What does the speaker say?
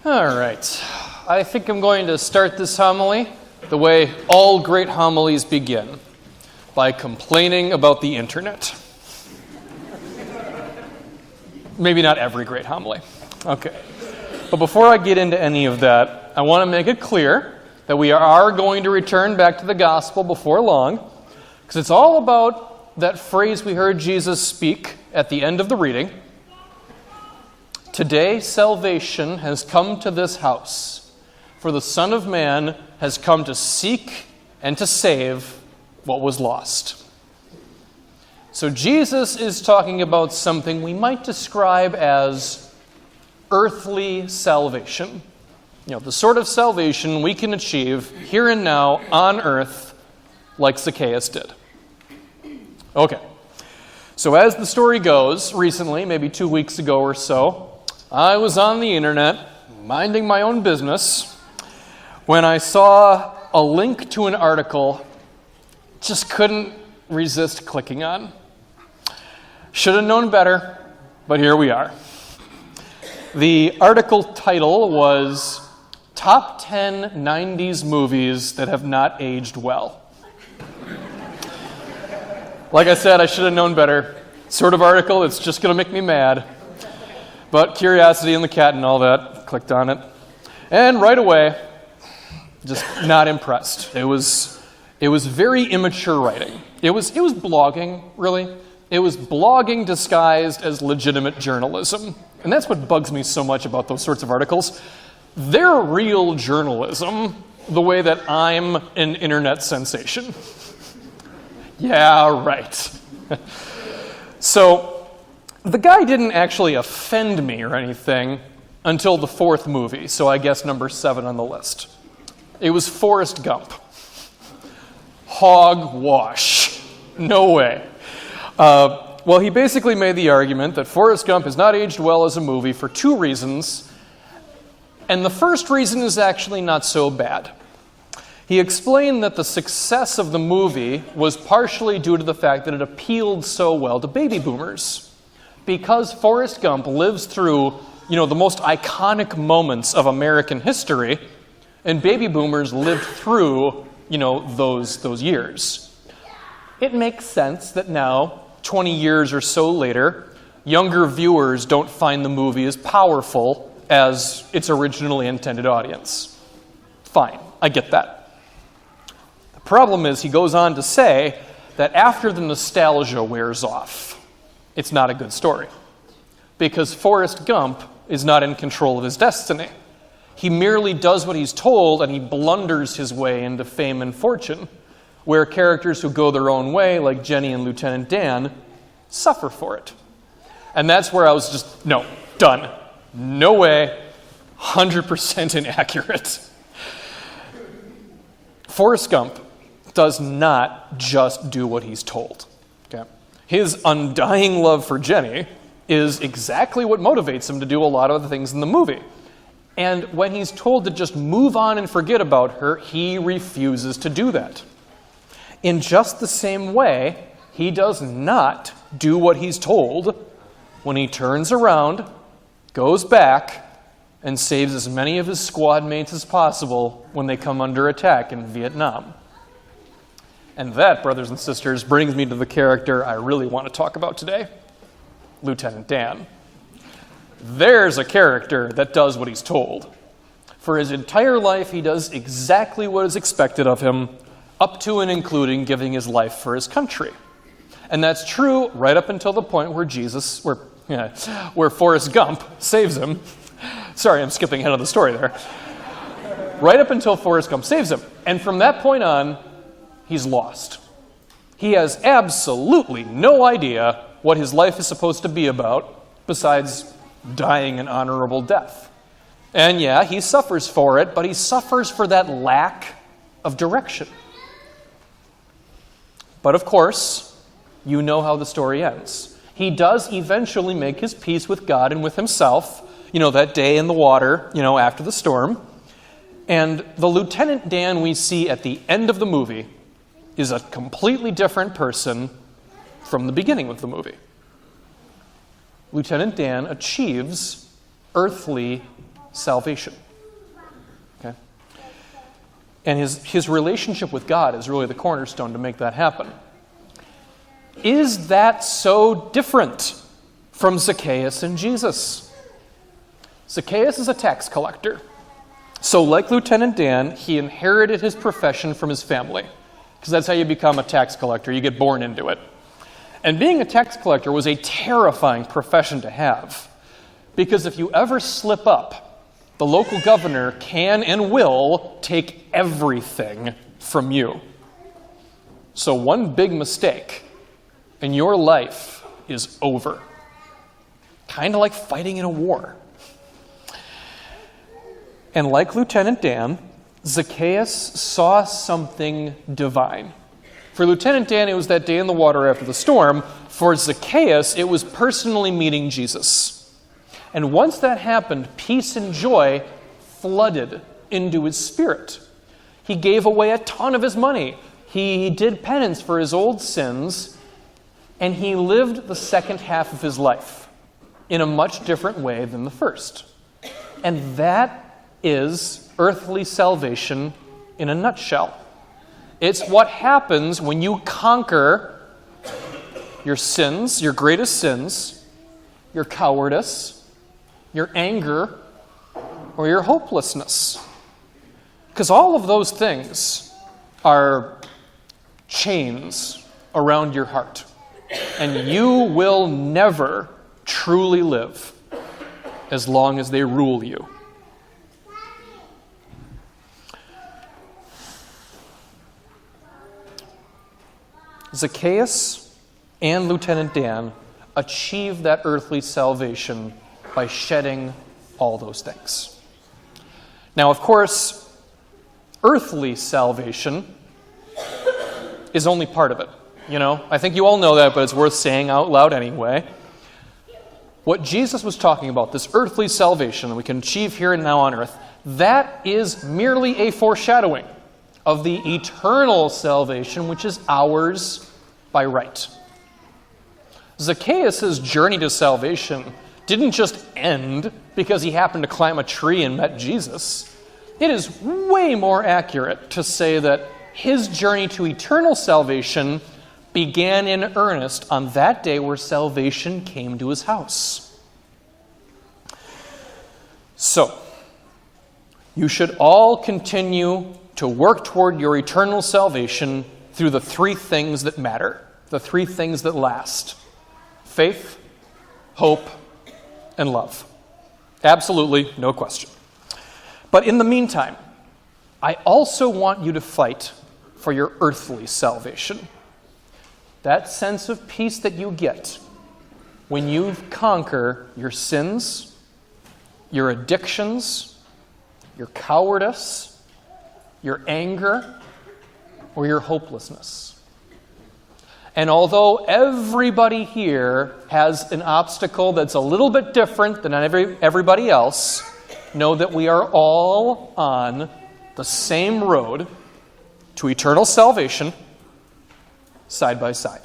All right. I think I'm going to start this homily the way all great homilies begin, by complaining about the internet. Maybe not every great homily. Okay. But before I get into any of that, I want to make it clear that we are going to return back to the gospel before long, because it's all about that phrase we heard Jesus speak at the end of the reading. Today salvation has come to this house, for the Son of Man has come to seek and to save what was lost. So Jesus is talking about something we might describe as earthly salvation. You know, the sort of salvation we can achieve here and now on earth like Zacchaeus did. Okay. So as the story goes, recently, maybe 2 weeks ago or so, I was on the internet, minding my own business, when I saw a link to an article just couldn't resist clicking on. Should have known better, but here we are. The article title was Top 10 90s Movies That Have Not Aged Well. Like I said, I should have known better. Sort of article, it's just going to make me mad. But curiosity and the cat and all that, clicked on it. And right away, just not impressed. It was very immature writing. It was blogging, really. It was blogging disguised as legitimate journalism. And that's what bugs me so much about those sorts of articles. They're real journalism, the way that I'm an internet sensation. Yeah, right. So, the guy didn't actually offend me or anything until the fourth movie, so I guess number 7 on the list. It was Forrest Gump. Hogwash. No way. Well, he basically made the argument that Forrest Gump has not aged well as a movie for 2 reasons, and the first reason is actually not so bad. He explained that the success of the movie was partially due to the fact that it appealed so well to baby boomers. Because Forrest Gump lives through, the most iconic moments of American history, and baby boomers lived through, those years. It makes sense that now, 20 years or so later, younger viewers don't find the movie as powerful as its originally intended audience. Fine, I get that. The problem is he goes on to say that after the nostalgia wears off, it's not a good story. Because Forrest Gump is not in control of his destiny. He merely does what he's told, and he blunders his way into fame and fortune, where characters who go their own way, like Jenny and Lieutenant Dan, suffer for it. And that's where I was just, no, done. No way. 100% inaccurate. Forrest Gump does not just do what he's told. Okay? His undying love for Jenny is exactly what motivates him to do a lot of the things in the movie. And when he's told to just move on and forget about her, he refuses to do that. In just the same way, he does not do what he's told when he turns around, goes back, and saves as many of his squad mates as possible when they come under attack in Vietnam. And that, brothers and sisters, brings me to the character I really want to talk about today, Lieutenant Dan. There's a character that does what he's told. For his entire life, he does exactly what is expected of him, up to and including giving his life for his country. And that's true right up until the point where Forrest Gump saves him. Sorry, I'm skipping ahead of the story there. Right up until Forrest Gump saves him. And from that point on, he's lost. He has absolutely no idea what his life is supposed to be about, besides dying an honorable death. And yeah, he suffers for it, but he suffers for that lack of direction. But of course, you know how the story ends. He does eventually make his peace with God and with himself, that day in the water, after the storm. And the Lieutenant Dan we see at the end of the movie is a completely different person from the beginning of the movie. Lieutenant Dan achieves earthly salvation. Okay? And his relationship with God is really the cornerstone to make that happen. Is that so different from Zacchaeus and Jesus? Zacchaeus is a tax collector. So like Lieutenant Dan, he inherited his profession from his family, because that's how you become a tax collector. You get born into it. And being a tax collector was a terrifying profession to have, because if you ever slip up, the local governor can and will take everything from you. So one big mistake, and your life is over. Kind of like fighting in a war. And like Lieutenant Dan, Zacchaeus saw something divine. For Lieutenant Dan, it was that day in the water after the storm. For Zacchaeus, it was personally meeting Jesus. And once that happened, peace and joy flooded into his spirit. He gave away a ton of his money. He did penance for his old sins, and he lived the second half of his life in a much different way than the first. And that is earthly salvation in a nutshell. It's what happens when you conquer your sins, your greatest sins, your cowardice, your anger, or your hopelessness. Because all of those things are chains around your heart. And you will never truly live as long as they rule you. Zacchaeus and Lieutenant Dan achieved that earthly salvation by shedding all those things. Now, of course, earthly salvation is only part of it. You know, I think you all know that, but it's worth saying out loud anyway. What Jesus was talking about, this earthly salvation that we can achieve here and now on earth, that is merely a foreshadowing of the eternal salvation which is ours by right. Zacchaeus' journey to salvation didn't just end because he happened to climb a tree and met Jesus. It is way more accurate to say that his journey to eternal salvation began in earnest on that day where salvation came to his house. So, you should all continue to work toward your eternal salvation through the three things that matter, the three things that last: faith, hope, and love. Absolutely, no question. But in the meantime, I also want you to fight for your earthly salvation. That sense of peace that you get when you conquer your sins, your addictions, your cowardice, your anger, or your hopelessness. And although everybody here has an obstacle that's a little bit different than everybody else, know that we are all on the same road to eternal salvation, side by side.